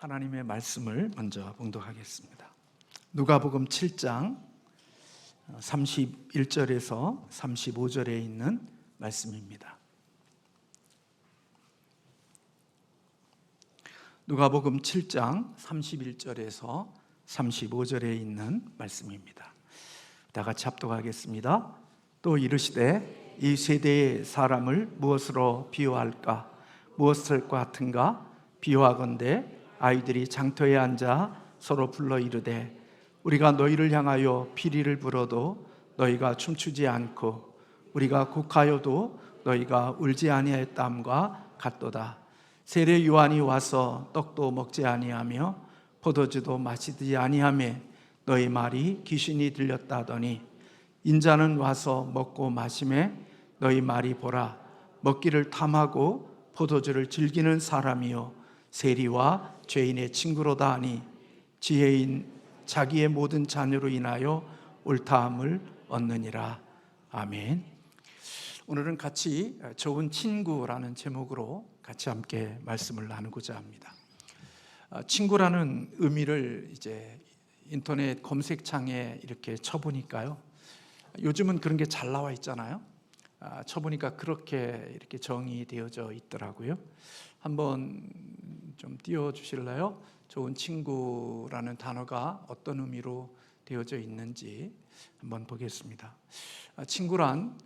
하나님의 말씀을 먼저 봉독하겠습니다. 누가복음 7장 31절에서 35절에 있는 말씀입니다. 누가복음 7장 31절에서 35절에 있는 말씀입니다. 다 같이 합독하겠습니다. 또 이르시되 이 세대의 사람을 무엇으로 비유할까? 무엇을 같은가? 비유하건대 아이들이 장터에 앉아 서로 불러 이르되 우리가 너희를 향하여 피리를 불어도 너희가 춤추지 않고 우리가 곡하여도 너희가 울지 아니하였담과 같도다. 세례 요한이 와서 떡도 먹지 아니하며 포도주도 마시지 아니하며 너희 말이 귀신이 들렸다 하더니 인자는 와서 먹고 마시매 너희 말이 보라 먹기를 탐하고 포도주를 즐기는 사람이요 세리와 죄인의 친구로다 하니 지혜인 자기의 모든 자녀로 인하여 옳다함을 얻느니라. 아멘. 오늘은 같이 좋은 친구라는 제목으로 같이 함께 말씀을 나누고자 합니다. 친구라는 의미를 이제 인터넷 검색창에 이렇게 쳐보니까요, 요즘은 그런 게 잘 나와 있잖아요. 쳐보니까 그렇게 이렇게 정의되어져 있더라고요. 한번 좀 띄워주실래요? 좋은 친구라는 단어가 어떤 의미로 되어져 있는지 한번 보겠습니다. 친구란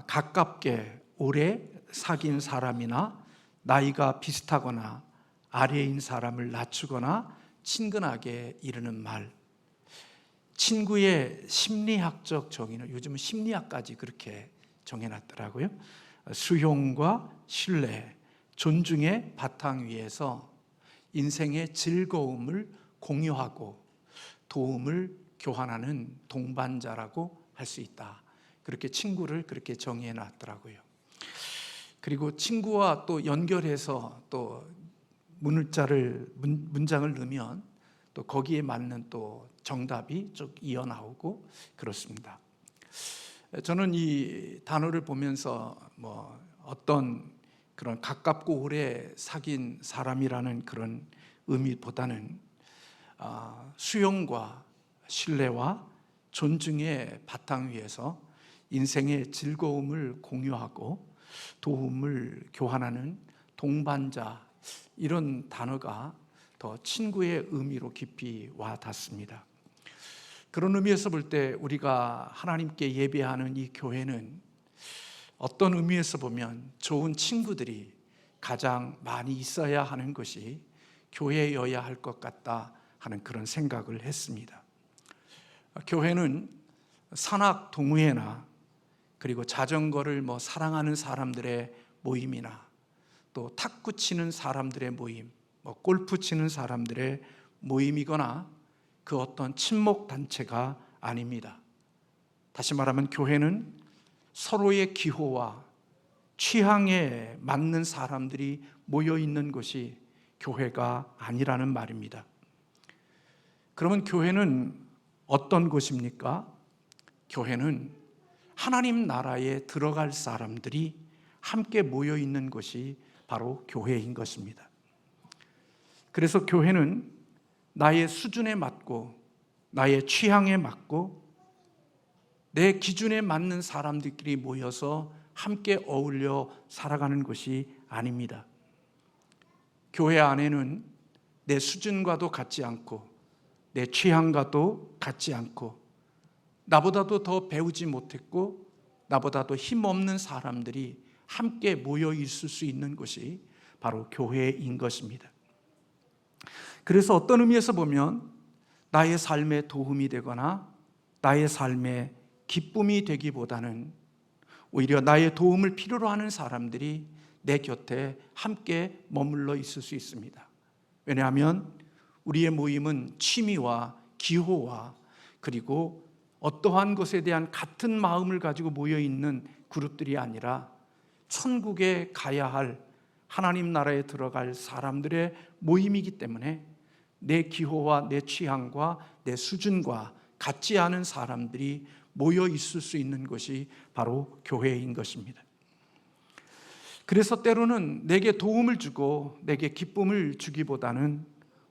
가깝게 오래 사귄 사람이나 나이가 비슷하거나 아래인 사람을 낮추거나 친근하게 이르는 말. 친구의 심리학적 정의는 요즘은 심리학까지 그렇게 정해놨더라고요. 수용과 신뢰, 존중의 바탕 위에서 인생의 즐거움을 공유하고 도움을 교환하는 동반자라고 할 수 있다. 그렇게 친구를 그렇게 정의해 놨더라고요. 그리고 친구와 또 연결해서 또 문장을 넣으면 또 거기에 맞는 또 정답이 쭉 이어 나오고 그렇습니다. 저는 이 단어를 보면서 어떤 그런 가깝고 오래 사귄 사람이라는 그런 의미보다는 수용과 신뢰와 존중의 바탕 위에서 인생의 즐거움을 공유하고 도움을 교환하는 동반자, 이런 단어가 더 친구의 의미로 깊이 와 닿습니다. 그런 의미에서 볼 때 우리가 하나님께 예배하는 이 교회는 어떤 의미에서 보면 좋은 친구들이 가장 많이 있어야 하는 것이 교회여야 할 것 같다 하는 그런 생각을 했습니다. 교회는 산악 동호회나 그리고 자전거를 사랑하는 사람들의 모임이나 또 탁구 치는 사람들의 모임, 골프 치는 사람들의 모임이거나 그 어떤 친목 단체가 아닙니다. 다시 말하면 교회는 서로의 기호와 취향에 맞는 사람들이 모여 있는 곳이 교회가 아니라는 말입니다. 그러면 교회는 어떤 곳입니까? 교회는 하나님 나라에 들어갈 사람들이 함께 모여 있는 곳이 바로 교회인 것입니다. 그래서 교회는 나의 수준에 맞고 나의 취향에 맞고 내 기준에 맞는 사람들끼리 모여서 함께 어울려 살아가는 것이 아닙니다. 교회 안에는 내 수준과도 같지 않고 내 취향과도 같지 않고 나보다도 더 배우지 못했고 나보다도 힘없는 사람들이 함께 모여 있을 수 있는 것이 바로 교회인 것입니다. 그래서 어떤 의미에서 보면 나의 삶에 도움이 되거나 나의 삶에 기쁨이 되기보다는 오히려 나의 도움을 필요로 하는 사람들이 내 곁에 함께 머물러 있을 수 있습니다. 왜냐하면 우리의 모임은 취미와 기호와 그리고 어떠한 것에 대한 같은 마음을 가지고 모여 있는 그룹들이 아니라 천국에 가야 할 하나님 나라에 들어갈 사람들의 모임이기 때문에 내 기호와 내 취향과 내 수준과 같지 않은 사람들이 모여 있을 수 있는 것이 바로 교회인 것입니다. 그래서 때로는 내게 도움을 주고 내게 기쁨을 주기보다는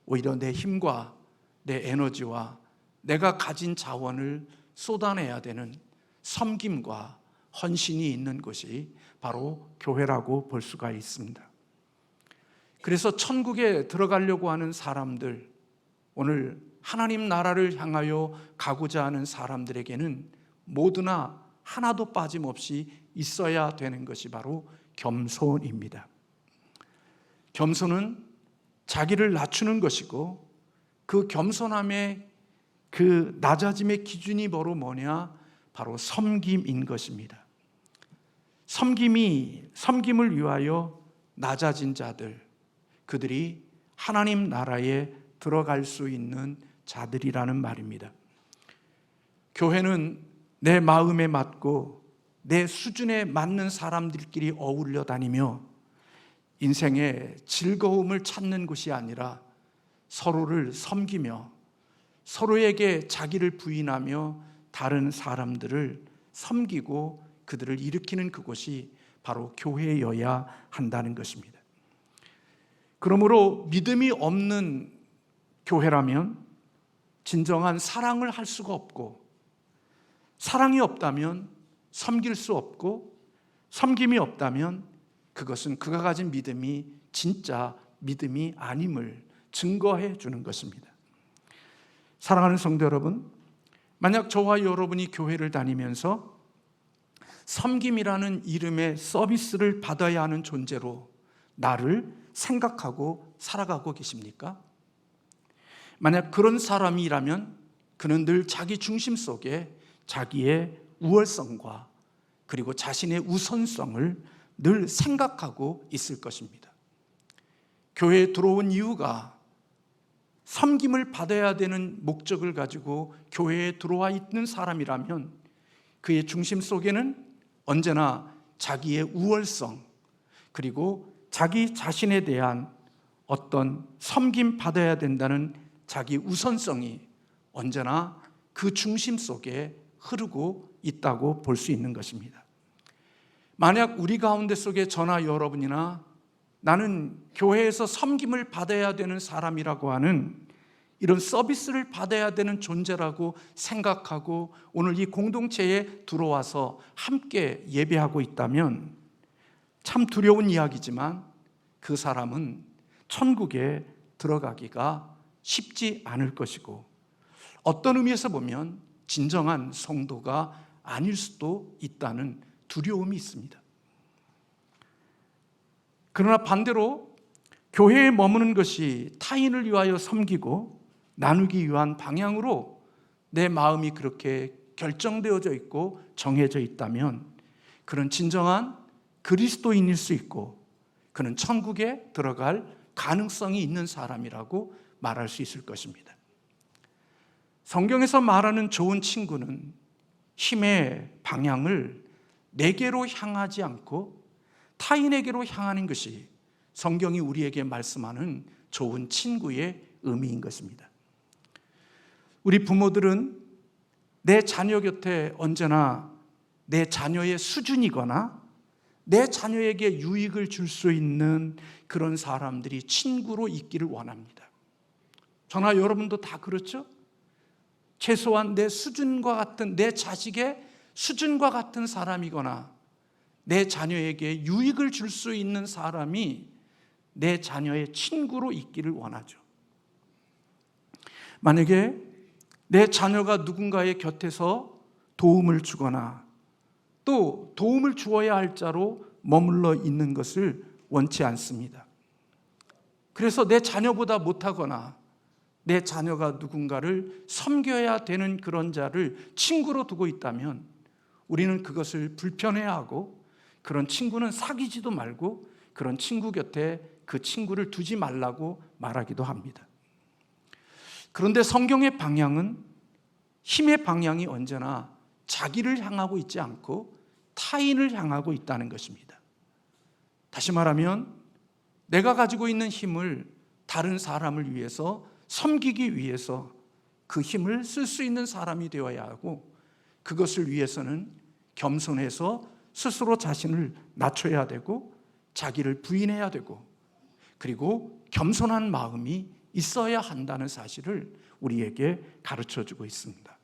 오히려 내 힘과 내 에너지와 내가 가진 자원을 쏟아내야 되는 섬김과 헌신이 있는 곳이 바로 교회라고 볼 수가 있습니다. 그래서 천국에 들어가려고 하는 사람들, 오늘 하나님 나라를 향하여 가고자 하는 사람들에게는 모두나 하나도 빠짐없이 있어야 되는 것이 바로 겸손입니다. 겸손은 자기를 낮추는 것이고, 그 겸손함의 그 낮아짐의 기준이 바로 뭐냐? 바로 섬김인 것입니다. 섬김을 위하여 낮아진 자들, 그들이 하나님 나라에 들어갈 수 있는 자들이라는 말입니다. 교회는 내 마음에 맞고 내 수준에 맞는 사람들끼리 어울려 다니며 인생의 즐거움을 찾는 곳이 아니라 서로를 섬기며 서로에게 자기를 부인하며 다른 사람들을 섬기고 그들을 일으키는 그곳이 바로 교회여야 한다는 것입니다. 그러므로 믿음이 없는 교회라면 진정한 사랑을 할 수가 없고, 사랑이 없다면 섬길 수 없고, 섬김이 없다면 그것은 그가 가진 믿음이 진짜 믿음이 아님을 증거해 주는 것입니다. 사랑하는 성도 여러분, 만약 저와 여러분이 교회를 다니면서 섬김이라는 이름의 서비스를 받아야 하는 존재로 나를 생각하고 살아가고 계십니까? 만약 그런 사람이라면 그는 늘 자기 중심 속에 자기의 우월성과 그리고 자신의 우선성을 늘 생각하고 있을 것입니다. 교회에 들어온 이유가 섬김을 받아야 되는 목적을 가지고 교회에 들어와 있는 사람이라면 그의 중심 속에는 언제나 자기의 우월성, 그리고 자기 자신에 대한 어떤 섬김 받아야 된다는 자기 우선성이 언제나 그 중심 속에 흐르고 있다고 볼 수 있는 것입니다. 만약 우리 가운데 속에 저나 여러분이나 나는 교회에서 섬김을 받아야 되는 사람이라고 하는 이런 서비스를 받아야 되는 존재라고 생각하고 오늘 이 공동체에 들어와서 함께 예배하고 있다면 참 두려운 이야기지만 그 사람은 천국에 들어가기가 쉽지 않을 것이고, 어떤 의미에서 보면 진정한 성도가 아닐 수도 있다는 두려움이 있습니다. 그러나 반대로 교회에 머무는 것이 타인을 위하여 섬기고 나누기 위한 방향으로 내 마음이 그렇게 결정되어져 있고 정해져 있다면 그는 진정한 그리스도인일 수 있고 그는 천국에 들어갈 가능성이 있는 사람이라고 말할 수 있을 것입니다. 성경에서 말하는 좋은 친구는 힘의 방향을 내게로 향하지 않고 타인에게로 향하는 것이 성경이 우리에게 말씀하는 좋은 친구의 의미인 것입니다. 우리 부모들은 내 자녀 곁에 언제나 내 자녀의 수준이거나 내 자녀에게 유익을 줄 수 있는 그런 사람들이 친구로 있기를 원합니다. 저나 여러분도 다 그렇죠? 최소한 내 수준과 같은, 내 자식의 수준과 같은 사람이거나 내 자녀에게 유익을 줄 수 있는 사람이 내 자녀의 친구로 있기를 원하죠. 만약에 내 자녀가 누군가의 곁에서 도움을 주거나 또 도움을 주어야 할 자로 머물러 있는 것을 원치 않습니다. 그래서 내 자녀보다 못하거나 내 자녀가 누군가를 섬겨야 되는 그런 자를 친구로 두고 있다면 우리는 그것을 불편해하고 그런 친구는 사귀지도 말고 그런 친구 곁에 그 친구를 두지 말라고 말하기도 합니다. 그런데 성경의 방향은, 힘의 방향이 언제나 자기를 향하고 있지 않고 타인을 향하고 있다는 것입니다. 다시 말하면 내가 가지고 있는 힘을 다른 사람을 위해서 섬기기 위해서 그 힘을 쓸 수 있는 사람이 되어야 하고, 그것을 위해서는 겸손해서 스스로 자신을 낮춰야 되고 자기를 부인해야 되고, 그리고 겸손한 마음이 있어야 한다는 사실을 우리에게 가르쳐주고 있습니다.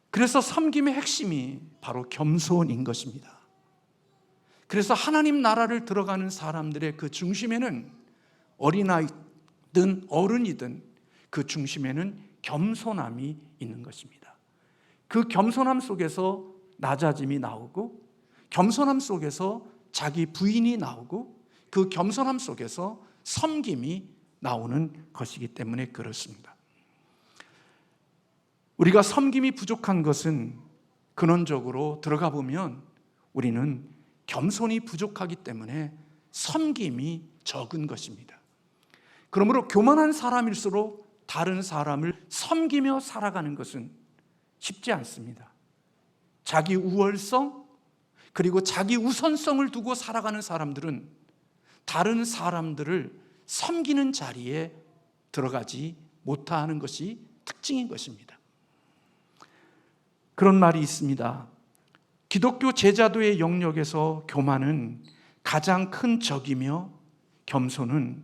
그래서 섬김의 핵심이 바로 겸손인 것입니다. 그래서 하나님 나라를 들어가는 사람들의 그 중심에는 어린아이든 어른이든 그 중심에는 겸손함이 있는 것입니다. 그 겸손함 속에서 낮아짐이 나오고, 겸손함 속에서 자기 부인이 나오고, 그 겸손함 속에서 섬김이 나오는 것이기 때문에 그렇습니다. 우리가 섬김이 부족한 것은 근원적으로 들어가 보면 우리는 겸손이 부족하기 때문에 섬김이 적은 것입니다. 그러므로 교만한 사람일수록 다른 사람을 섬기며 살아가는 것은 쉽지 않습니다. 자기 우월성 그리고 자기 우선성을 두고 살아가는 사람들은 다른 사람들을 섬기는 자리에 들어가지 못하는 것이 특징인 것입니다. 그런 말이 있습니다. 기독교 제자도의 영역에서 교만은 가장 큰 적이며 겸손은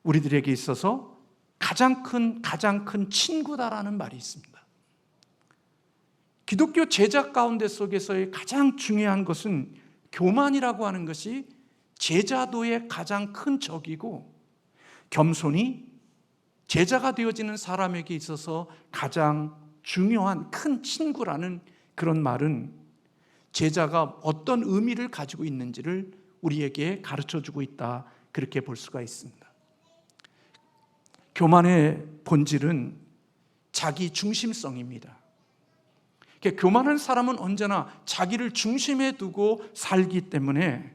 우리들에게 있어서 가장 큰 친구다라는 말이 있습니다. 기독교 제자 가운데 속에서의 가장 중요한 것은 교만이라고 하는 것이 제자도의 가장 큰 적이고, 겸손이 제자가 되어지는 사람에게 있어서 가장 중요한 큰 친구라는 그런 말은 제자가 어떤 의미를 가지고 있는지를 우리에게 가르쳐주고 있다, 그렇게 볼 수가 있습니다. 교만의 본질은 자기 중심성입니다. 교만한 사람은 언제나 자기를 중심에 두고 살기 때문에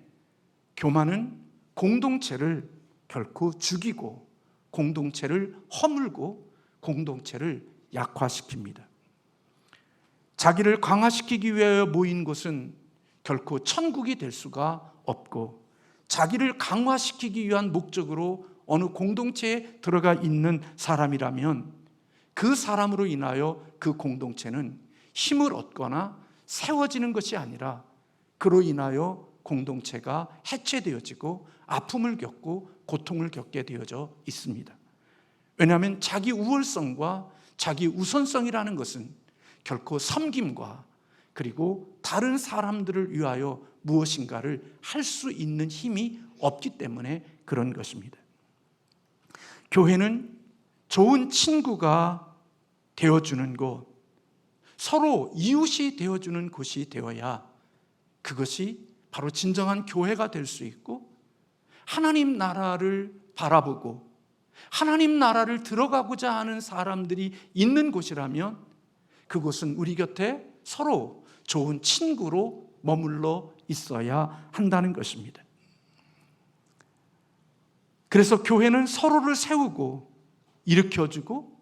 교만은 공동체를 결코 죽이고, 공동체를 허물고, 공동체를 약화시킵니다. 자기를 강화시키기 위하여 모인 곳은 결코 천국이 될 수가 없고, 자기를 강화시키기 위한 목적으로 어느 공동체에 들어가 있는 사람이라면 그 사람으로 인하여 그 공동체는 힘을 얻거나 세워지는 것이 아니라 그로 인하여 공동체가 해체되어지고 아픔을 겪고 고통을 겪게 되어져 있습니다. 왜냐하면 자기 우월성과 자기 우선성이라는 것은 결코 섬김과 그리고 다른 사람들을 위하여 무엇인가를 할 수 있는 힘이 없기 때문에 그런 것입니다. 교회는 좋은 친구가 되어주는 곳, 서로 이웃이 되어주는 곳이 되어야 그것이 바로 진정한 교회가 될 수 있고, 하나님 나라를 바라보고 하나님 나라를 들어가고자 하는 사람들이 있는 곳이라면 그곳은 우리 곁에 서로 좋은 친구로 머물러 있어야 한다는 것입니다. 그래서 교회는 서로를 세우고 일으켜주고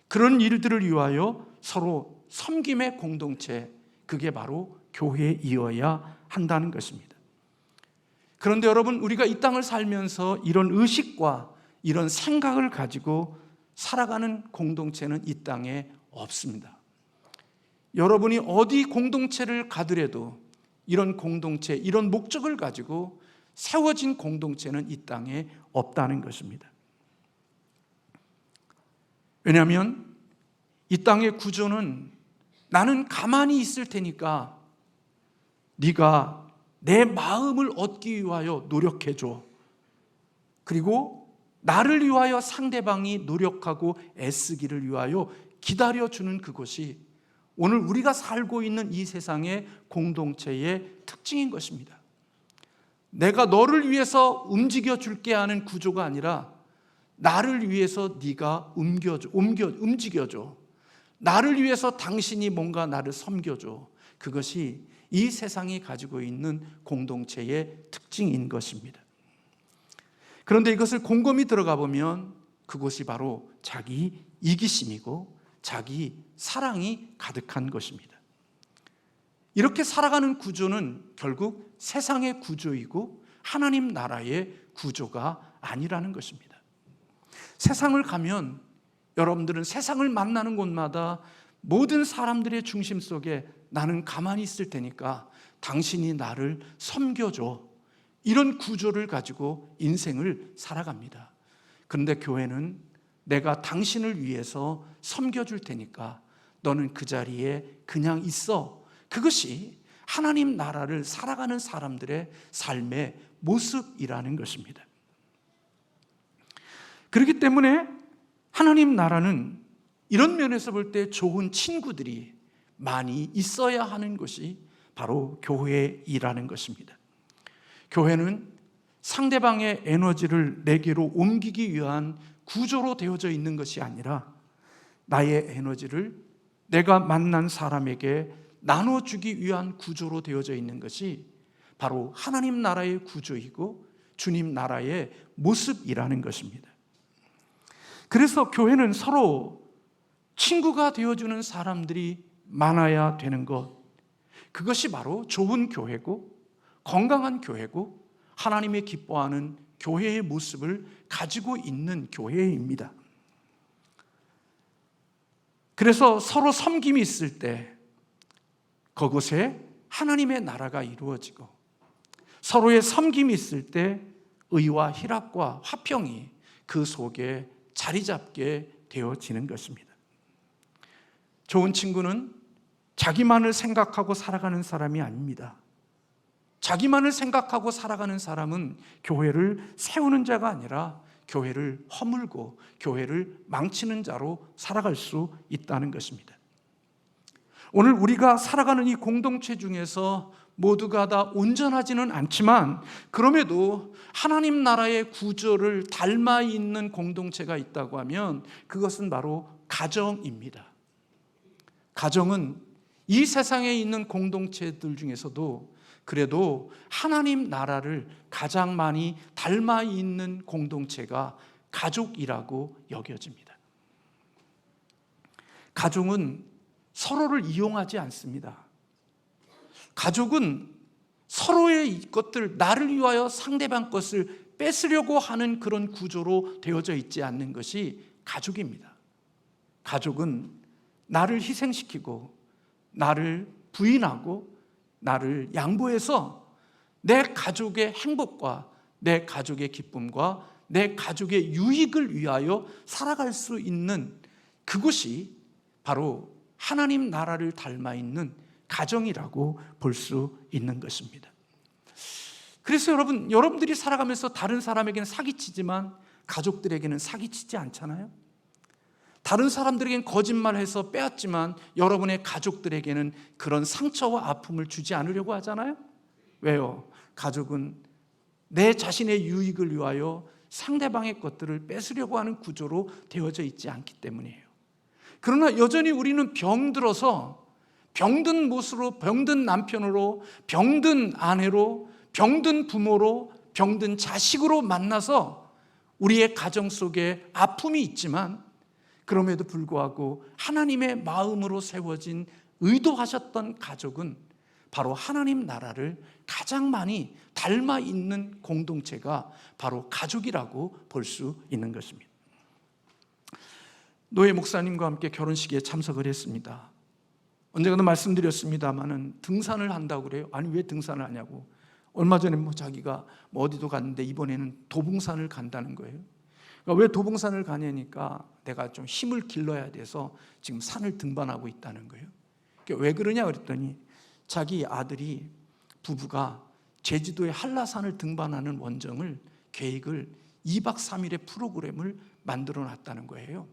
그런 일들을 위하여 서로 섬김의 공동체, 그게 바로 교회이어야 한다는 것입니다. 그런데 여러분, 우리가 이 땅을 살면서 이런 의식과 이런 생각을 가지고 살아가는 공동체는 이 땅에 없습니다. 여러분이 어디 공동체를 가더라도 이런 공동체, 이런 목적을 가지고 세워진 공동체는 이 땅에 없다는 것입니다. 왜냐하면 이 땅의 구조는 나는 가만히 있을 테니까 네가 내 마음을 얻기 위하여 노력해줘. 그리고 나를 위하여 상대방이 노력하고 애쓰기를 위하여 기다려주는 그것이 오늘 우리가 살고 있는 이 세상의 공동체의 특징인 것입니다. 내가 너를 위해서 움직여줄게 하는 구조가 아니라 나를 위해서 네가 움직여줘. 나를 위해서 당신이 뭔가 나를 섬겨줘. 그것이 이 세상이 가지고 있는 공동체의 특징인 것입니다. 그런데 이것을 곰곰이 들어가 보면 그것이 바로 자기 이기심이고 자기 사랑이 가득한 것입니다. 이렇게 살아가는 구조는 결국 세상의 구조이고 하나님 나라의 구조가 아니라는 것입니다. 세상을 가면 여러분들은 세상을 만나는 곳마다 모든 사람들의 중심 속에 나는 가만히 있을 테니까 당신이 나를 섬겨줘. 이런 구조를 가지고 인생을 살아갑니다. 그런데 교회는 내가 당신을 위해서 섬겨줄 테니까 너는 그 자리에 그냥 있어. 그것이 하나님 나라를 살아가는 사람들의 삶의 모습이라는 것입니다. 그렇기 때문에 하나님 나라는 이런 면에서 볼 때 좋은 친구들이 많이 있어야 하는 것이 바로 교회이라는 것입니다. 교회는 상대방의 에너지를 내게로 옮기기 위한 구조로 되어져 있는 것이 아니라 나의 에너지를 내가 만난 사람에게 나눠주기 위한 구조로 되어져 있는 것이 바로 하나님 나라의 구조이고 주님 나라의 모습이라는 것입니다. 그래서 교회는 서로 친구가 되어주는 사람들이 많아야 되는 것, 그것이 바로 좋은 교회고 건강한 교회고 하나님이 기뻐하는 교회의 모습을 가지고 있는 교회입니다. 그래서 서로 섬김이 있을 때 그곳에 하나님의 나라가 이루어지고, 서로의 섬김이 있을 때 의와 희락과 화평이 그 속에 자리 잡게 되어지는 것입니다. 좋은 친구는 자기만을 생각하고 살아가는 사람이 아닙니다. 자기만을 생각하고 살아가는 사람은 교회를 세우는 자가 아니라 교회를 허물고 교회를 망치는 자로 살아갈 수 있다는 것입니다. 오늘 우리가 살아가는 이 공동체 중에서 모두가 다 온전하지는 않지만 그럼에도 하나님 나라의 구조를 닮아 있는 공동체가 있다고 하면 그것은 바로 가정입니다. 가정은 이 세상에 있는 공동체들 중에서도 그래도 하나님 나라를 가장 많이 닮아 있는 공동체가 가족이라고 여겨집니다. 가족은 서로를 이용하지 않습니다. 가족은 서로의 것들, 나를 위하여 상대방 것을 뺏으려고 하는 그런 구조로 되어져 있지 않는 것이 가족입니다. 가족은 나를 희생시키고 나를 부인하고 나를 양보해서 내 가족의 행복과 내 가족의 기쁨과 내 가족의 유익을 위하여 살아갈 수 있는 그것이 바로 하나님 나라를 닮아 있는 가정이라고 볼 수 있는 것입니다. 그래서 여러분들이 살아가면서 다른 사람에게는 사기치지만 가족들에게는 사기치지 않잖아요. 다른 사람들에게는 거짓말해서 빼앗지만 여러분의 가족들에게는 그런 상처와 아픔을 주지 않으려고 하잖아요. 왜요? 가족은 내 자신의 유익을 위하여 상대방의 것들을 뺏으려고 하는 구조로 되어져 있지 않기 때문이에요. 그러나 여전히 우리는 병들어서 병든 모습으로, 병든 남편으로, 병든 아내로, 병든 부모로, 병든 자식으로 만나서 우리의 가정 속에 아픔이 있지만 그럼에도 불구하고 하나님의 마음으로 세워진 의도하셨던 가족은 바로 하나님 나라를 가장 많이 닮아 있는 공동체가 바로 가족이라고 볼 수 있는 것입니다. 노예 목사님과 함께 결혼식에 참석을 했습니다. 언젠가도 말씀드렸습니다마는 등산을 한다고 그래요. 아니 왜 등산을 하냐고. 얼마 전에 자기가 어디도 갔는데 이번에는 도봉산을 간다는 거예요. 그러니까 왜 도봉산을 가냐니까 내가 좀 힘을 길러야 돼서 지금 산을 등반하고 있다는 거예요. 그러니까 왜 그러냐 그랬더니 자기 아들이 부부가 제주도의 한라산을 등반하는 원정을 계획을 2박 3일의 프로그램을 만들어 놨다는 거예요.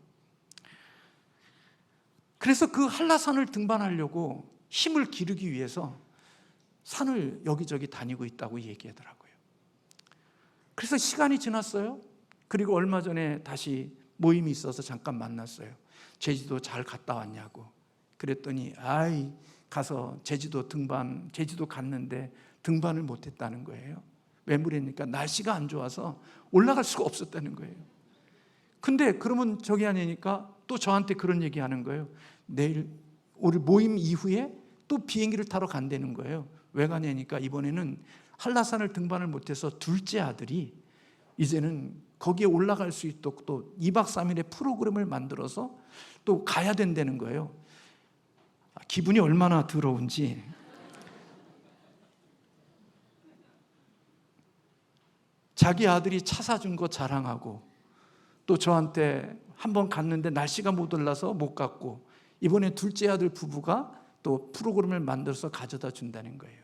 그래서 그 한라산을 등반하려고 힘을 기르기 위해서 산을 여기저기 다니고 있다고 얘기하더라고요. 그래서 시간이 지났어요. 그리고 얼마 전에 다시 모임이 있어서 잠깐 만났어요. 제주도 잘 갔다 왔냐고. 그랬더니 가서 제주도 갔는데 등반을 못했다는 거예요. 왜 그랬니까 날씨가 안 좋아서 올라갈 수가 없었다는 거예요. 근데 그러면 저기 하니까 또 저한테 그런 얘기하는 거예요. 내일 우리 모임 이후에 또 비행기를 타러 간다는 거예요. 왜 가냐니까 이번에는 한라산을 등반을 못해서 둘째 아들이 이제는 거기에 올라갈 수 있도록 또 2박 3일의 프로그램을 만들어서 또 가야 된다는 거예요. 기분이 얼마나 더러운지. 자기 아들이 차 사준 거 자랑하고, 또 저한테 한번 갔는데 날씨가 못 올라서 못 갔고, 이번에 둘째 아들 부부가 또 프로그램을 만들어서 가져다 준다는 거예요.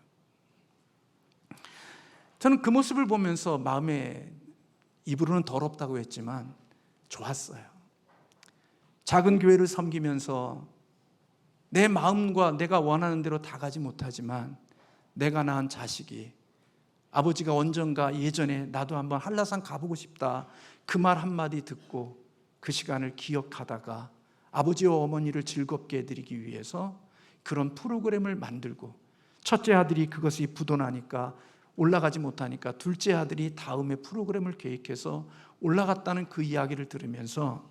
저는 그 모습을 보면서 마음에, 입으로는 더럽다고 했지만 좋았어요. 작은 교회를 섬기면서 내 마음과 내가 원하는 대로 다 가지 못하지만 내가 낳은 자식이, 아버지가 언젠가 예전에 나도 한번 한라산 가보고 싶다, 그 말 한마디 듣고 그 시간을 기억하다가 아버지와 어머니를 즐겁게 해드리기 위해서 그런 프로그램을 만들고, 첫째 아들이 그것이 부도나니까 올라가지 못하니까 둘째 아들이 다음에 프로그램을 계획해서 올라갔다는 그 이야기를 들으면서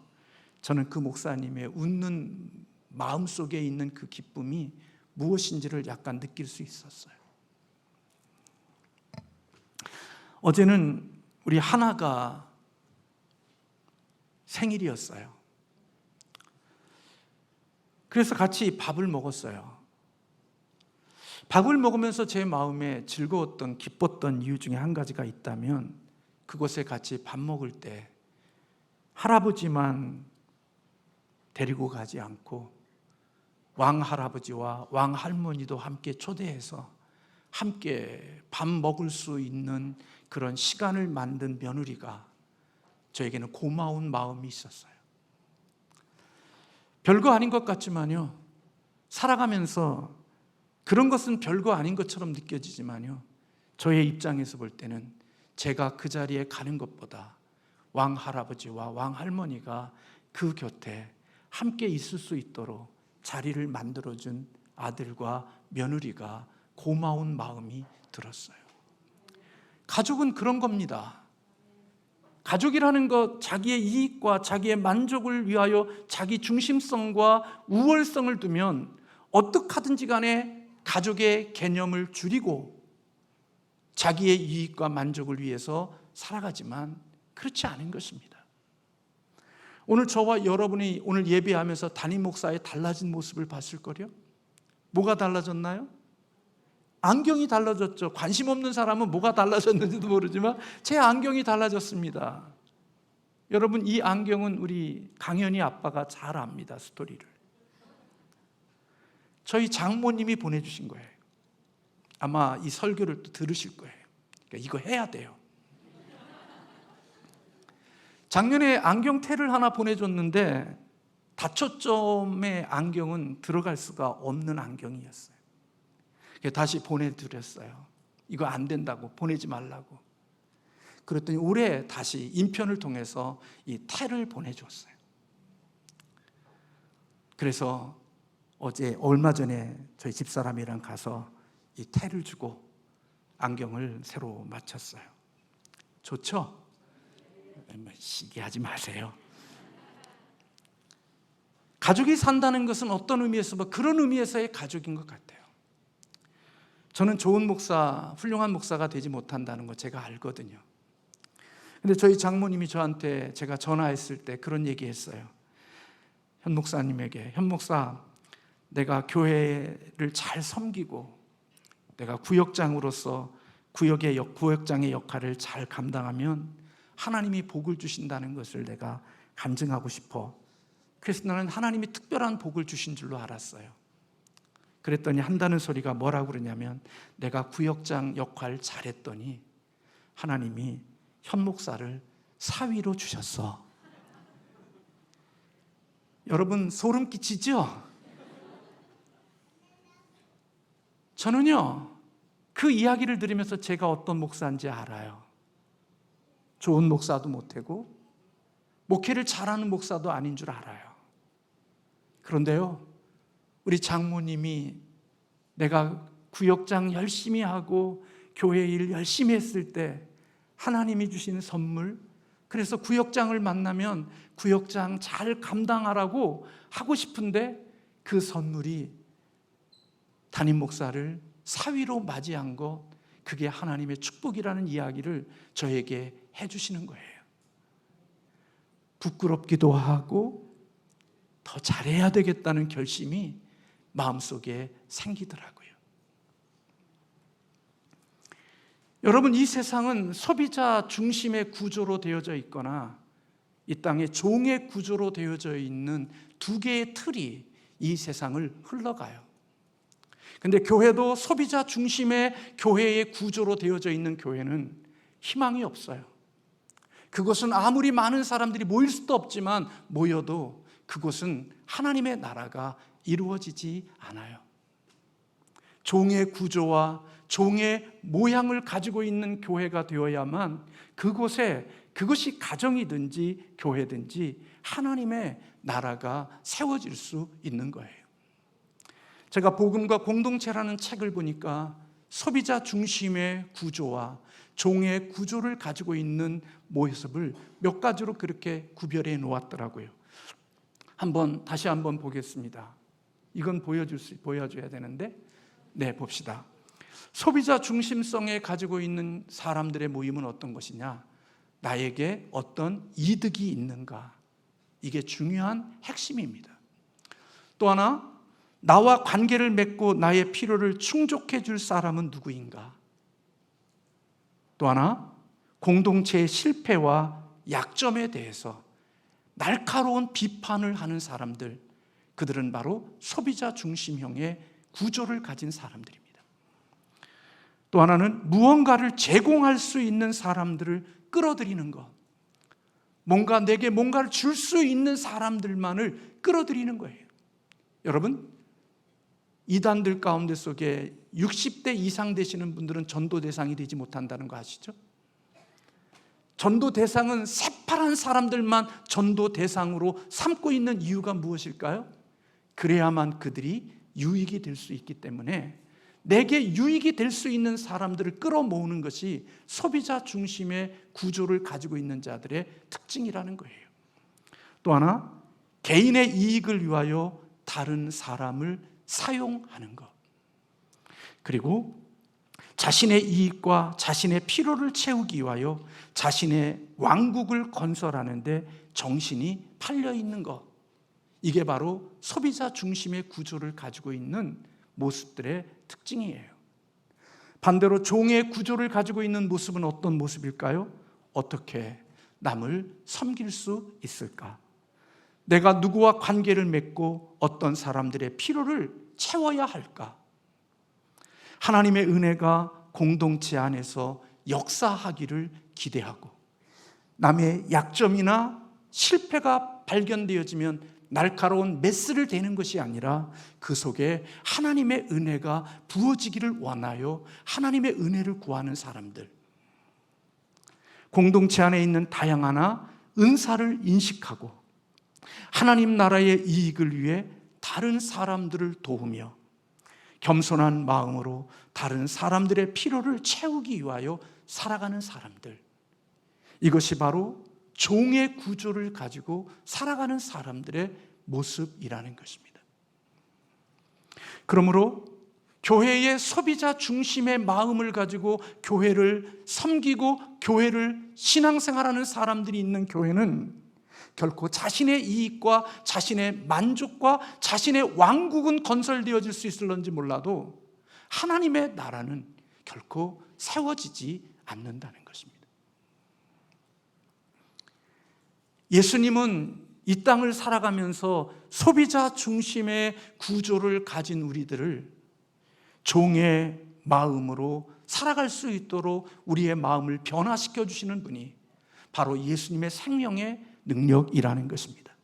저는 그 목사님의 웃는 마음속에 있는 그 기쁨이 무엇인지를 약간 느낄 수 있었어요. 어제는 우리 하나가 생일이었어요. 그래서 같이 밥을 먹었어요. 밥을 먹으면서 제 마음에 즐거웠던, 기뻤던 이유 중에 한 가지가 있다면, 그곳에 같이 밥 먹을 때 할아버지만 데리고 가지 않고 왕 할아버지와 왕 할머니도 함께 초대해서 함께 밥 먹을 수 있는 그런 시간을 만든 며느리가 저에게는 고마운 마음이 있었어요. 별거 아닌 것 같지만요, 살아가면서 그런 것은 별거 아닌 것처럼 느껴지지만요, 저의 입장에서 볼 때는 제가 그 자리에 가는 것보다 왕 할아버지와 왕 할머니가 그 곁에 함께 있을 수 있도록 자리를 만들어준 아들과 며느리가 고마운 마음이 들었어요. 가족은 그런 겁니다. 가족이라는 것, 자기의 이익과 자기의 만족을 위하여 자기 중심성과 우월성을 두면 어떻게 하든지 간에 가족의 개념을 줄이고 자기의 이익과 만족을 위해서 살아가지만 그렇지 않은 것입니다. 오늘 저와 여러분이 오늘 예배하면서 담임 목사의 달라진 모습을 봤을 거요. 뭐가 달라졌나요? 안경이 달라졌죠. 관심 없는 사람은 뭐가 달라졌는지도 모르지만 제 안경이 달라졌습니다. 여러분, 이 안경은 우리 강현이 아빠가 잘 압니다, 스토리를. 저희 장모님이 보내주신 거예요. 아마 이 설교를 또 들으실 거예요. 그러니까 이거 해야 돼요. 작년에 안경테를 하나 보내줬는데 다초점의 안경은 들어갈 수가 없는 안경이었어요. 그래서 다시 보내드렸어요. 이거 안 된다고, 보내지 말라고. 그랬더니 올해 다시 인편을 통해서 이 테를 보내줬어요. 그래서 얼마 전에 저희 집사람이랑 가서 이 테를 주고 안경을 새로 맞췄어요. 좋죠? 시기하지 마세요. 가족이 산다는 것은 어떤 의미에서, 그런 의미에서의 가족인 것 같아요. 저는 좋은 목사, 훌륭한 목사가 되지 못한다는 거 제가 알거든요. 근데 저희 장모님이 저한테 제가 전화했을 때 그런 얘기 했어요. 현 목사님에게, 현 목사, 내가 교회를 잘 섬기고 내가 구역장으로서 구역장의 역할을 잘 감당하면 하나님이 복을 주신다는 것을 내가 간증하고 싶어. 그래서 나는 하나님이 특별한 복을 주신 줄로 알았어요. 그랬더니 한다는 소리가 뭐라고 그러냐면, 내가 구역장 역할 잘했더니 하나님이 현 목사를 사위로 주셨어. 여러분, 소름 끼치죠? 저는요, 그 이야기를 들으면서 제가 어떤 목사인지 알아요. 좋은 목사도 못하고 목회를 잘하는 목사도 아닌 줄 알아요. 그런데요, 우리 장모님이 내가 구역장 열심히 하고 교회 일 열심히 했을 때 하나님이 주신 선물, 그래서 구역장을 만나면 구역장 잘 감당하라고 하고 싶은데 그 선물이 담임 목사를 사위로 맞이한 것, 그게 하나님의 축복이라는 이야기를 저에게 해주시는 거예요. 부끄럽기도 하고 더 잘해야 되겠다는 결심이 마음속에 생기더라고요. 여러분, 이 세상은 소비자 중심의 구조로 되어져 있거나 이 땅에 종의 구조로 되어져 있는 두 개의 틀이 이 세상을 흘러가요. 근데 교회도 소비자 중심의 교회의 구조로 되어져 있는 교회는 희망이 없어요. 그것은 아무리 많은 사람들이 모일 수도 없지만 모여도 그곳은 하나님의 나라가 이루어지지 않아요. 종의 구조와 종의 모양을 가지고 있는 교회가 되어야만 그곳에, 그것이 가정이든지 교회든지 하나님의 나라가 세워질 수 있는 거예요. 제가 복음과 공동체라는 책을 보니까 소비자 중심의 구조와 종의 구조를 가지고 있는 모습을 몇 가지로 그렇게 구별해 놓았더라고요. 다시 한번 보겠습니다. 이건 보여줘야 되는데, 네, 봅시다. 소비자 중심성에 가지고 있는 사람들의 모임은 어떤 것이냐? 나에게 어떤 이득이 있는가? 이게 중요한 핵심입니다. 또 하나, 나와 관계를 맺고 나의 필요를 충족해 줄 사람은 누구인가? 또 하나, 공동체의 실패와 약점에 대해서 날카로운 비판을 하는 사람들, 그들은 바로 소비자 중심형의 구조를 가진 사람들입니다. 또 하나는 무언가를 제공할 수 있는 사람들을 끌어들이는 것, 내게 뭔가를 줄 수 있는 사람들만을 끌어들이는 거예요. 여러분, 이단들 가운데 속에 60대 이상 되시는 분들은 전도 대상이 되지 못한다는 거 아시죠? 전도 대상은 새파란 사람들만 전도 대상으로 삼고 있는 이유가 무엇일까요? 그래야만 그들이 유익이 될 수 있기 때문에 내게 유익이 될 수 있는 사람들을 끌어모으는 것이 소비자 중심의 구조를 가지고 있는 자들의 특징이라는 거예요. 또 하나, 개인의 이익을 위하여 다른 사람을 사용하는 것, 그리고 자신의 이익과 자신의 필요를 채우기 위하여 자신의 왕국을 건설하는 데 정신이 팔려 있는 것, 이게 바로 소비자 중심의 구조를 가지고 있는 모습들의 특징이에요. 반대로 종의 구조를 가지고 있는 모습은 어떤 모습일까요? 어떻게 남을 섬길 수 있을까? 내가 누구와 관계를 맺고 어떤 사람들의 필요를 채워야 할까? 하나님의 은혜가 공동체 안에서 역사하기를 기대하고 남의 약점이나 실패가 발견되어지면 날카로운 메스를 대는 것이 아니라 그 속에 하나님의 은혜가 부어지기를 원하여 하나님의 은혜를 구하는 사람들, 공동체 안에 있는 다양한 은사를 인식하고 하나님 나라의 이익을 위해 다른 사람들을 도우며 겸손한 마음으로 다른 사람들의 필요를 채우기 위하여 살아가는 사람들, 이것이 바로 종의 구조를 가지고 살아가는 사람들의 모습이라는 것입니다. 그러므로 교회의 소비자 중심의 마음을 가지고 교회를 섬기고 교회를 신앙생활하는 사람들이 있는 교회는 결코 자신의 이익과 자신의 만족과 자신의 왕국은 건설되어질 수 있을런지 몰라도 하나님의 나라는 결코 세워지지 않는다는 것입니다. 예수님은 이 땅을 살아가면서 소비자 중심의 구조를 가진 우리들을 종의 마음으로 살아갈 수 있도록 우리의 마음을 변화시켜 주시는 분이 바로 예수님의 생명의 능력이라는 것입니다.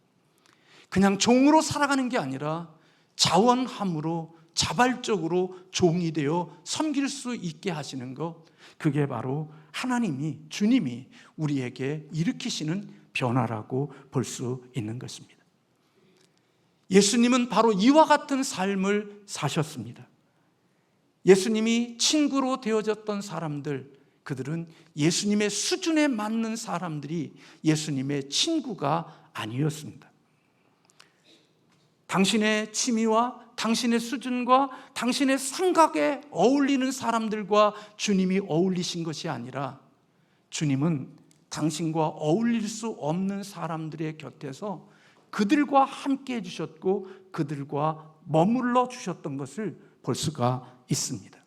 그냥 종으로 살아가는 게 아니라 자원함으로 자발적으로 종이 되어 섬길 수 있게 하시는 것, 그게 바로 하나님이, 주님이 우리에게 일으키시는 변화라고 볼 수 있는 것입니다. 예수님은 바로 이와 같은 삶을 사셨습니다. 예수님이 친구로 되어졌던 사람들, 그들은 예수님의 수준에 맞는 사람들이 예수님의 친구가 아니었습니다. 당신의 취미와 당신의 수준과 당신의 생각에 어울리는 사람들과 주님이 어울리신 것이 아니라 주님은 당신과 어울릴 수 없는 사람들의 곁에서 그들과 함께 해주셨고 그들과 머물러 주셨던 것을 볼 수가 있습니다.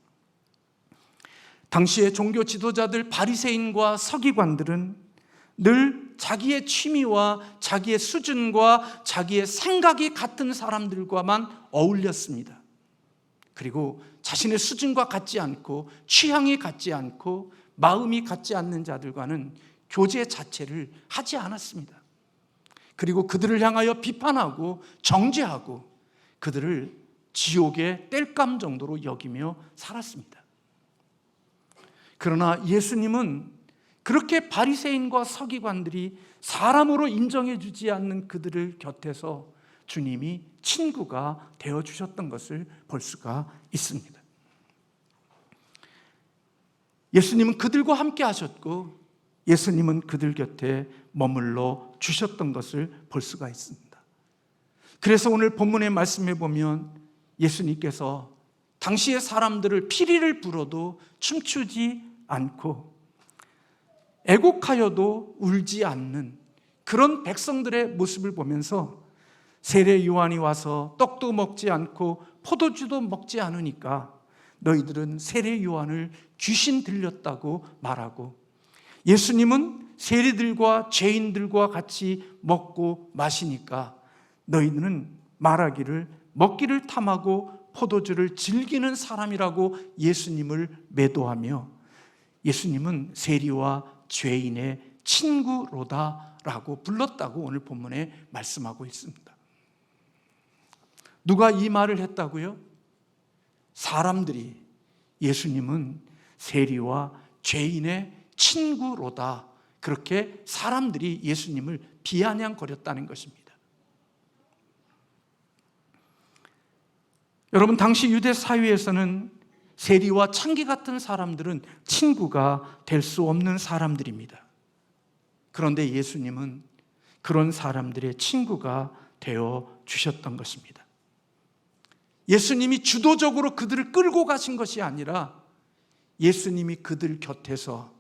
당시의 종교 지도자들 바리새인과 서기관들은 늘 자기의 취미와 자기의 수준과 자기의 생각이 같은 사람들과만 어울렸습니다. 그리고 자신의 수준과 같지 않고 취향이 같지 않고 마음이 같지 않는 자들과는 교제 자체를 하지 않았습니다. 그리고 그들을 향하여 비판하고 정죄하고 그들을 지옥의 땔감 정도로 여기며 살았습니다. 그러나 예수님은 그렇게 바리새인과 서기관들이 사람으로 인정해 주지 않는 그들을 곁에서 주님이 친구가 되어주셨던 것을 볼 수가 있습니다. 예수님은 그들과 함께 하셨고 예수님은 그들 곁에 머물러 주셨던 것을 볼 수가 있습니다. 그래서 오늘 본문의 말씀에 보면 예수님께서 당시의 사람들을 피리를 불어도 춤추지 않고 애곡하여도 울지 않는 그런 백성들의 모습을 보면서 세례 요한이 와서 떡도 먹지 않고 포도주도 먹지 않으니까 너희들은 세례 요한을 귀신 들렸다고 말하고, 예수님은 세리들과 죄인들과 같이 먹고 마시니까 너희들은 말하기를 먹기를 탐하고 포도주를 즐기는 사람이라고 예수님을 매도하며, 예수님은 세리와 죄인의 친구로다라고 불렀다고 오늘 본문에 말씀하고 있습니다. 누가 이 말을 했다고요? 사람들이 예수님은 세리와 죄인의 친구로다, 그렇게 사람들이 예수님을 비아냥거렸다는 것입니다. 여러분, 당시 유대 사회에서는 세리와 창기 같은 사람들은 친구가 될 수 없는 사람들입니다. 그런데 예수님은 그런 사람들의 친구가 되어 주셨던 것입니다. 예수님이 주도적으로 그들을 끌고 가신 것이 아니라 예수님이 그들 곁에서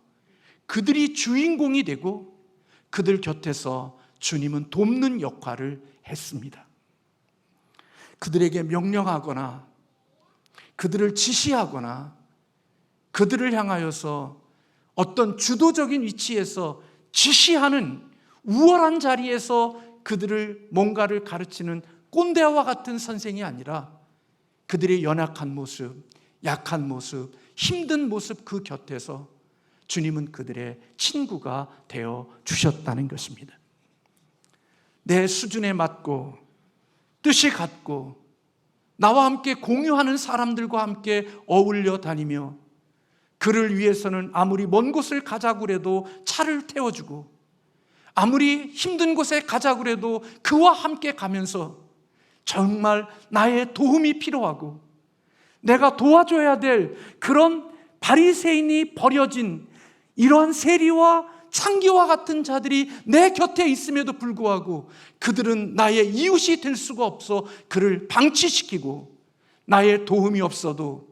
그들이 주인공이 되고 그들 곁에서 주님은 돕는 역할을 했습니다. 그들에게 명령하거나 그들을 지시하거나 그들을 향하여서 어떤 주도적인 위치에서 지시하는 우월한 자리에서 그들을 뭔가를 가르치는 꼰대와 같은 선생이 아니라 그들의 연약한 모습, 약한 모습, 힘든 모습 그 곁에서 주님은 그들의 친구가 되어 주셨다는 것입니다. 내 수준에 맞고 뜻이 같고 나와 함께 공유하는 사람들과 함께 어울려 다니며 그를 위해서는 아무리 먼 곳을 가자고 해도 차를 태워주고 아무리 힘든 곳에 가자고 해도 그와 함께 가면서 정말 나의 도움이 필요하고 내가 도와줘야 될 그런 바리새인이 버려진 이러한 세리와 창기와 같은 자들이 내 곁에 있음에도 불구하고 그들은 나의 이웃이 될 수가 없어 그를 방치시키고, 나의 도움이 없어도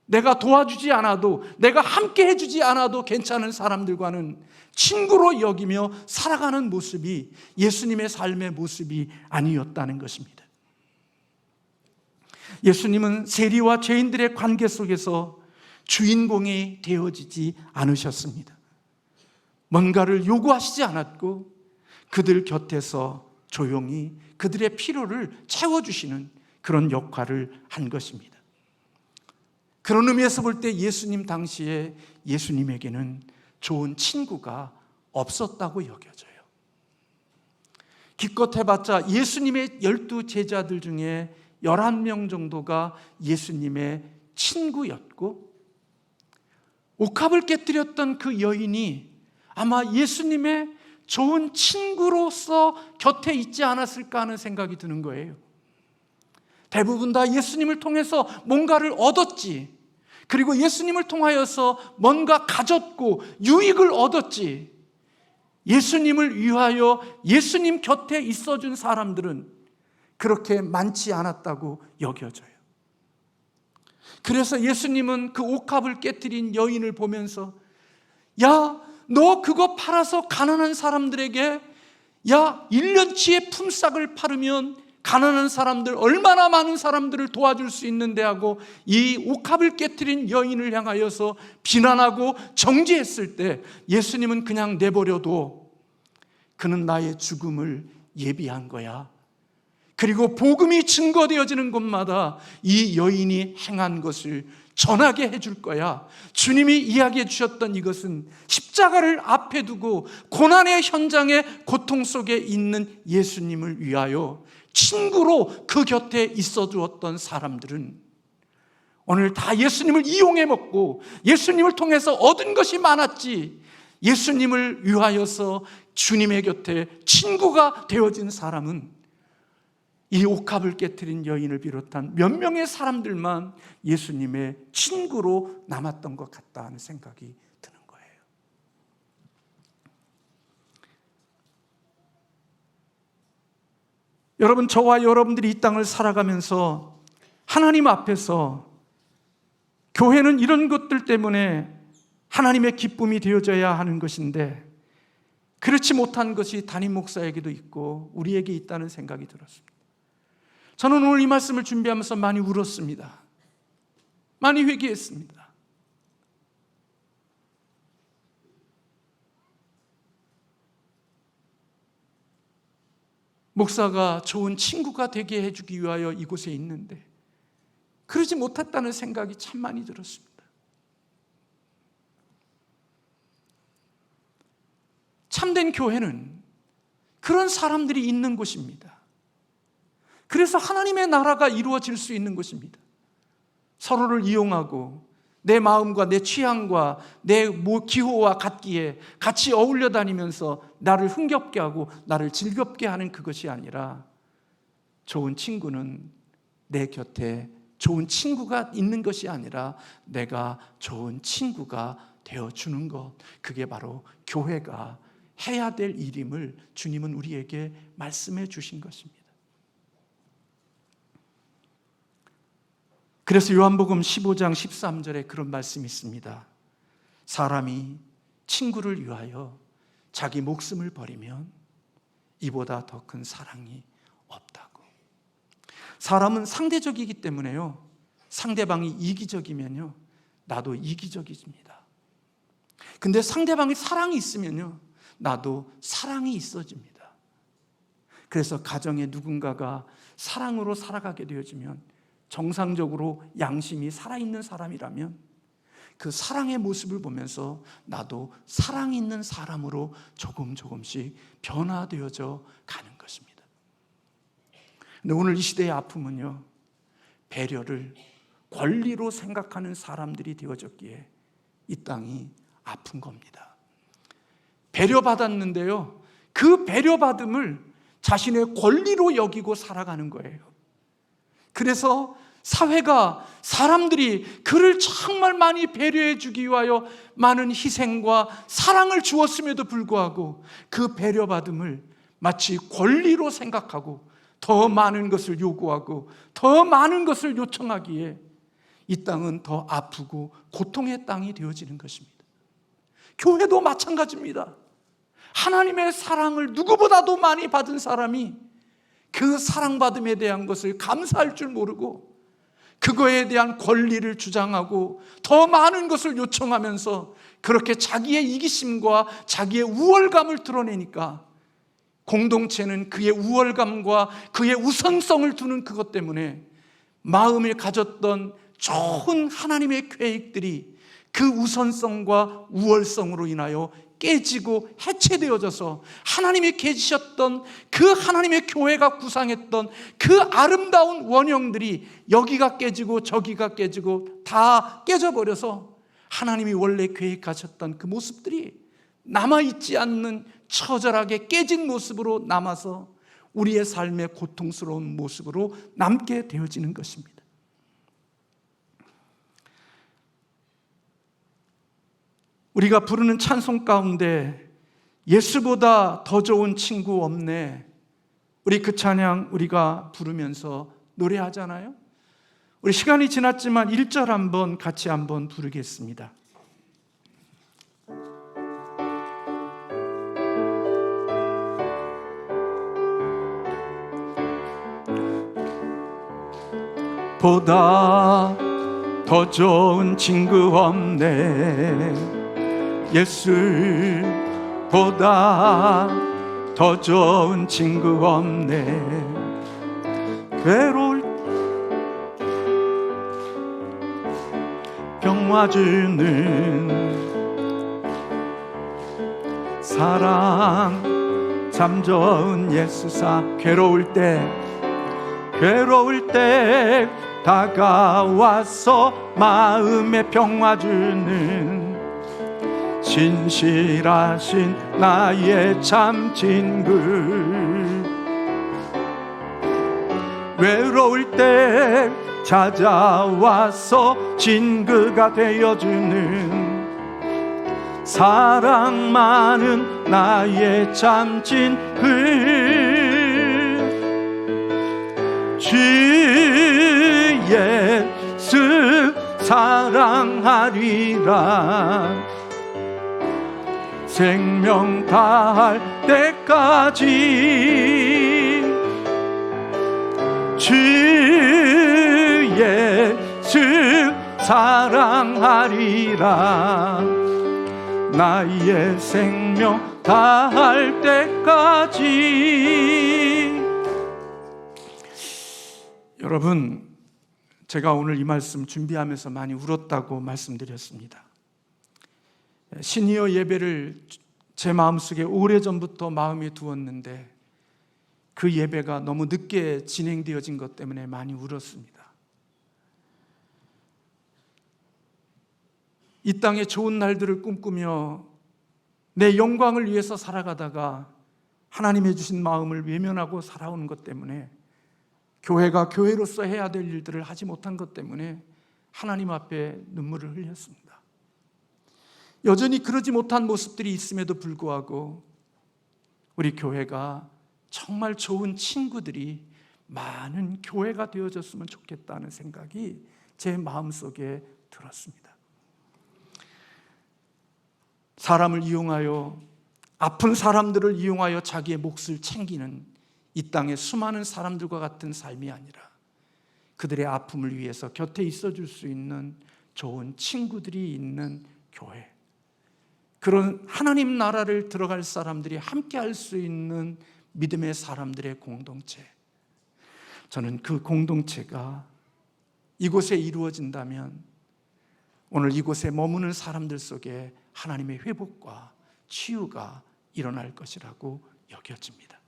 내가 도와주지 않아도 내가 함께 해주지 않아도 괜찮은 사람들과는 친구로 여기며 살아가는 모습이 예수님의 삶의 모습이 아니었다는 것입니다. 예수님은 세리와 죄인들의 관계 속에서 주인공이 되어지지 않으셨습니다. 뭔가를 요구하시지 않았고 그들 곁에서 조용히 그들의 필요를 채워주시는 그런 역할을 한 것입니다. 그런 의미에서 볼 때 예수님 당시에 예수님에게는 좋은 친구가 없었다고 여겨져요. 기껏 해봤자 예수님의 12 제자들 중에 11명 정도가 예수님의 친구였고, 옥합을 깨뜨렸던 그 여인이 아마 예수님의 좋은 친구로서 곁에 있지 않았을까 하는 생각이 드는 거예요. 대부분 다 예수님을 통해서 뭔가를 얻었지, 그리고 예수님을 통하여서 뭔가 가졌고 유익을 얻었지, 예수님을 위하여 예수님 곁에 있어준 사람들은 그렇게 많지 않았다고 여겨져요. 그래서 예수님은 그 옥합을 깨뜨린 여인을 보면서, 야, 너 그거 팔아서 가난한 사람들에게 1년치의 품삯을 팔으면 가난한 사람들, 얼마나 많은 사람들을 도와줄 수 있는데 하고 이 옥합을 깨트린 여인을 향하여서 비난하고 정죄했을 때 예수님은 그냥 내버려도 그는 나의 죽음을 예비한 거야. 그리고 복음이 증거되어지는 곳마다 이 여인이 행한 것을 전하게 해줄 거야. 주님이 이야기해 주셨던 이것은 십자가를 앞에 두고 고난의 현장에 고통 속에 있는 예수님을 위하여 친구로 그 곁에 있어 주었던 사람들은 오늘 다 예수님을 이용해 먹고 예수님을 통해서 얻은 것이 많았지, 예수님을 위하여서 주님의 곁에 친구가 되어진 사람은 이 옥합을 깨트린 여인을 비롯한 몇 명의 사람들만 예수님의 친구로 남았던 것 같다 하는 생각이 드는 거예요. 여러분, 저와 여러분들이 이 땅을 살아가면서 하나님 앞에서 교회는 이런 것들 때문에 하나님의 기쁨이 되어져야 하는 것인데 그렇지 못한 것이 담임 목사에게도 있고 우리에게 있다는 생각이 들었습니다. 저는 오늘 이 말씀을 준비하면서 많이 울었습니다. 많이 회개했습니다. 목사가 좋은 친구가 되게 해주기 위하여 이곳에 있는데 그러지 못했다는 생각이 참 많이 들었습니다. 참된 교회는 그런 사람들이 있는 곳입니다. 그래서 하나님의 나라가 이루어질 수 있는 것입니다. 서로를 이용하고 내 마음과 내 취향과 내 기호와 같기에 같이 어울려 다니면서 나를 흥겹게 하고 나를 즐겁게 하는 그것이 아니라 좋은 친구는 내 곁에 좋은 친구가 있는 것이 아니라 내가 좋은 친구가 되어주는 것, 그게 바로 교회가 해야 될 일임을 주님은 우리에게 말씀해 주신 것입니다. 그래서 요한복음 15장 13절에 그런 말씀이 있습니다. 사람이 친구를 위하여 자기 목숨을 버리면 이보다 더 큰 사랑이 없다고. 사람은 상대적이기 때문에요, 상대방이 이기적이면요 나도 이기적이집니다. 근데 상대방이 사랑이 있으면요 나도 사랑이 있어집니다. 그래서 가정에 누군가가 사랑으로 살아가게 되어지면, 정상적으로 양심이 살아있는 사람이라면 그 사랑의 모습을 보면서 나도 사랑 있는 사람으로 조금씩 변화되어져 가는 것입니다. 근데 오늘 이 시대의 아픔은요, 배려를 권리로 생각하는 사람들이 되어졌기에 이 땅이 아픈 겁니다. 배려받았는데요, 그 배려받음을 자신의 권리로 여기고 살아가는 거예요. 그래서 사회가, 사람들이 그를 정말 많이 배려해 주기 위하여 많은 희생과 사랑을 주었음에도 불구하고 그 배려받음을 마치 권리로 생각하고 더 많은 것을 요구하고 더 많은 것을 요청하기에 이 땅은 더 아프고 고통의 땅이 되어지는 것입니다. 교회도 마찬가지입니다. 하나님의 사랑을 누구보다도 많이 받은 사람이 그 사랑받음에 대한 것을 감사할 줄 모르고 그거에 대한 권리를 주장하고 더 많은 것을 요청하면서 그렇게 자기의 이기심과 자기의 우월감을 드러내니까 공동체는 그의 우월감과 그의 우선성을 두는 그것 때문에 마음을 가졌던 좋은 하나님의 계획들이 그 우선성과 우월성으로 인하여 깨지고 해체되어져서 하나님이 계시셨던 그 하나님의 교회가 구상했던 그 아름다운 원형들이 여기가 깨지고 저기가 깨지고 다 깨져버려서 하나님이 원래 계획하셨던 그 모습들이 남아있지 않는 처절하게 깨진 모습으로 남아서 우리의 삶의 고통스러운 모습으로 남게 되어지는 것입니다. 우리가 부르는 찬송 가운데 예수보다 더 좋은 친구 없네, 우리 그 찬양 우리가 부르면서 노래하잖아요. 우리 시간이 지났지만 1절 한번 같이 한번 부르겠습니다. 보다 더 좋은 친구 없네. 예수보다 더 좋은 친구 없네. 괴로울 병 와주는 사랑 참 좋은 예수사. 괴로울 때 다가와서 마음에 평화 주는 신실하신 나의 참 친구. 외로울 때 찾아와서 친구가 되어주는 사랑 많은 나의 참 친구. 주 예수 사랑하리라. 생명 다할 때까지 주 예수 사랑하리라. 나의 생명 다할 때까지. 여러분, 제가 오늘 이 말씀 준비하면서 많이 울었다고 말씀드렸습니다. 시니어 예배를 제 마음속에 오래전부터 마음에 두었는데 그 예배가 너무 늦게 진행되어진 것 때문에 많이 울었습니다. 이 땅의 좋은 날들을 꿈꾸며 내 영광을 위해서 살아가다가 하나님의 주신 마음을 외면하고 살아오는 것 때문에, 교회가 교회로서 해야 될 일들을 하지 못한 것 때문에 하나님 앞에 눈물을 흘렸습니다. 여전히 그러지 못한 모습들이 있음에도 불구하고 우리 교회가 정말 좋은 친구들이 많은 교회가 되어졌으면 좋겠다는 생각이 제 마음속에 들었습니다. 사람을 이용하여, 아픈 사람들을 이용하여 자기의 몫을 챙기는 이 땅의 수많은 사람들과 같은 삶이 아니라 그들의 아픔을 위해서 곁에 있어줄 수 있는 좋은 친구들이 있는 교회, 그런 하나님 나라를 들어갈 사람들이 함께 할 수 있는 믿음의 사람들의 공동체, 저는 그 공동체가 이곳에 이루어진다면 오늘 이곳에 머무는 사람들 속에 하나님의 회복과 치유가 일어날 것이라고 여겨집니다.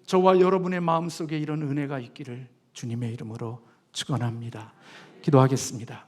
저와 여러분의 마음속에 이런 은혜가 있기를 주님의 이름으로 축원합니다. 기도하겠습니다.